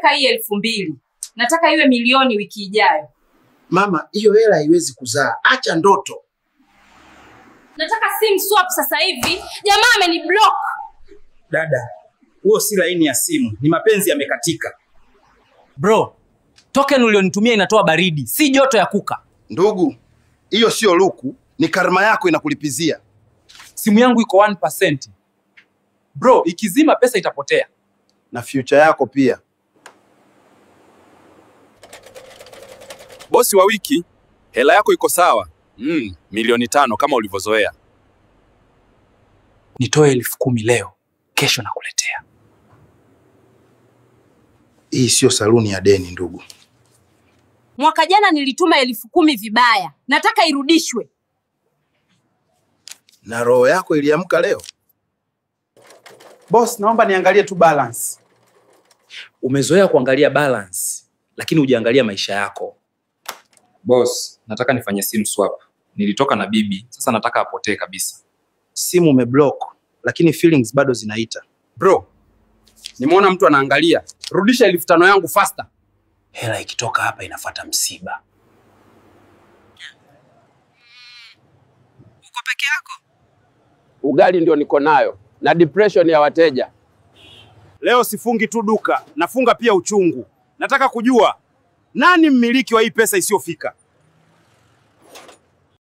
nataka hii 2000. Nataka iwe milioni wiki ijayo. Mama, hiyo hela haiwezi kuzaa. Acha ndoto. Nataka sim swap sasa hivi. Jamaa ameniblock. Dada, huo si laini ya simu. Ni mapenzi yamekatika. Bro, token ulionitumia inatoa baridi, si joto ya kuka. Ndugu, hiyo sio luku, ni karma yako inakulipizia. Simu yangu iko 1%. Bro, ikizima pesa itapotea. Na future yako pia. Bosi wa wiki, hela yako iko sawa. Milioni 5 kama ulivyozoea. Nitoe 10,000 leo, kesho nakuletea. Hii sio saluni ya deni ndugu. Mwaka jana nilituma 10,000 vibaya. Nataka irudishwe. Na roho yako iliamka leo? Boss, naomba niangalie tu balance. Umezoea kuangalia balance, lakini hujaangalia maisha yako. Boss, nataka nifanye sim swap. Nilitoka na bibi, sasa nataka apotee kabisa. Simu umeblock, lakini feelings bado zinaita. Bro, nimeona mtu anaangalia. Rudisha 5,000 yangu faster. Hela ikitoka hapa inafuata msiba. Uko peke yako? Ugali ndio niko nayo na depression ya wateja. Leo sifungi tu duka, nafunga pia uchungu. Nataka kujua nani mmiliki wa hii pesa isiyofika.